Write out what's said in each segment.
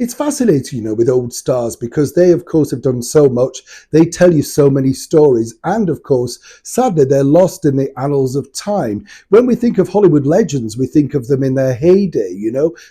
It's fascinating, with old stars because they, of course, have done so much. They tell you so many stories. And, of course, sadly, they're lost in the annals of time. When we think of Hollywood legends, we think of them in their heyday,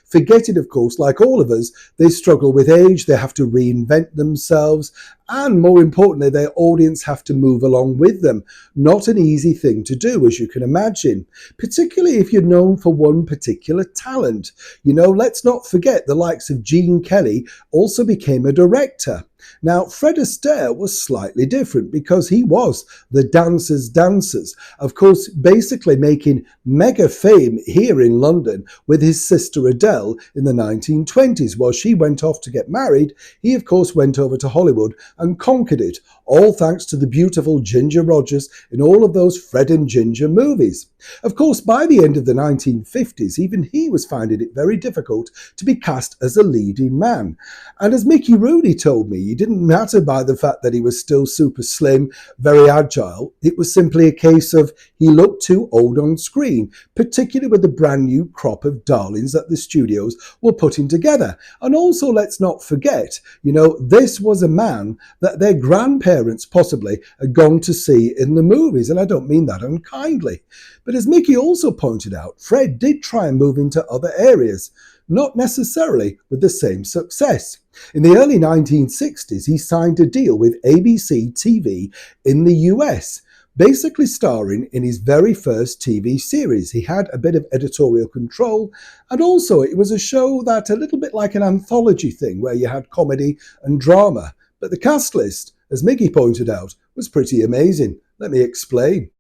forgetting, of course, like all of us, they struggle with age. They have to reinvent themselves. And more importantly, their audience have to move along with them. Not an easy thing to do, as you can imagine, particularly if you're known for one particular talent. Let's not forget the likes of Gene Kelly also became a director. Now, Fred Astaire was slightly different because he was the dancer's dancers. Of course, basically making mega fame here in London with his sister Adele in the 1920s. While she went off to get married, he, of course, went over to Hollywood and conquered it, all thanks to the beautiful Ginger Rogers in all of those Fred and Ginger movies. Of course, by the end of the 1950s, even he was finding it very difficult to be cast as a leading man. And as Mickey Rooney told me, it didn't matter by the fact that he was still super slim, very agile. It was simply a case of he looked too old on screen, particularly with the brand new crop of darlings that the studios were putting together. And also, let's not forget, this was a man that their grandparents possibly had gone to see in the movies. And I don't mean that unkindly. But as Mickey also pointed out, Fred did try and move into other areas, not necessarily with the same success. In the early 1960s, he signed a deal with ABC TV in the US, basically starring in his very first TV series. He had a bit of editorial control, and also it was a show that a little bit like an anthology thing where you had comedy and drama. But the cast list, as Mickey pointed out, was pretty amazing. Let me explain.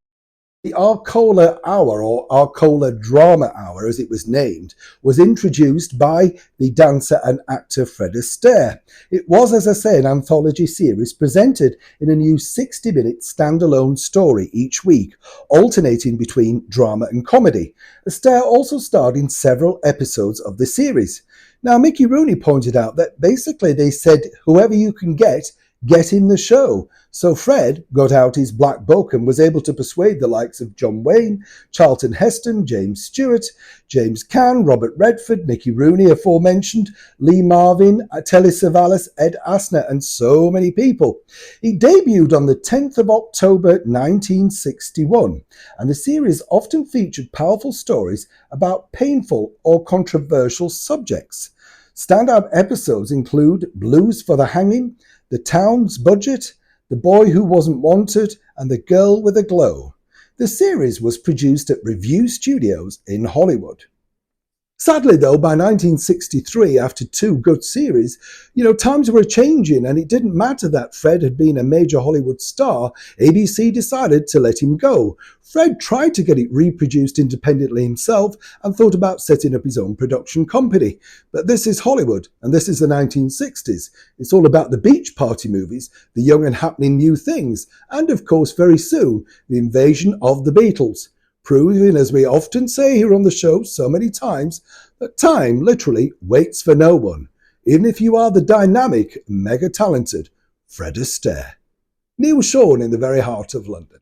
The Arcola Hour, or Arcola Drama Hour as it was named, was introduced by the dancer and actor Fred Astaire. It was, as I say, an anthology series presented in a new 60-minute standalone story each week, alternating between drama and comedy. Astaire also starred in several episodes of the series. Now, Mickey Rooney pointed out that basically they said, whoever you can get in the show. So Fred got out his black book and was able to persuade the likes of John Wayne, Charlton Heston, James Stewart, James Caan, Robert Redford, Mickey Rooney aforementioned, Lee Marvin, Telly Savalas, Ed Asner, and so many people. It debuted on the 10th of October 1961, and the series often featured powerful stories about painful or controversial subjects. Standout episodes include Blues for the Hanging, The Town's Budget, The Boy Who Wasn't Wanted, and The Girl with a Glow. The series was produced at Revue Studios in Hollywood. Sadly, though, by 1963, after two good series, times were changing, and it didn't matter that Fred had been a major Hollywood star. ABC decided to let him go. Fred tried to get it reproduced independently himself and thought about setting up his own production company. But this is Hollywood, and this is the 1960s. It's all about the beach party movies, the young and happening new things, and of course, very soon, the invasion of the Beatles. Proving, as we often say here on the show so many times, that time literally waits for no one, even if you are the dynamic, mega-talented Fred Astaire. Neil Sean in the very heart of London.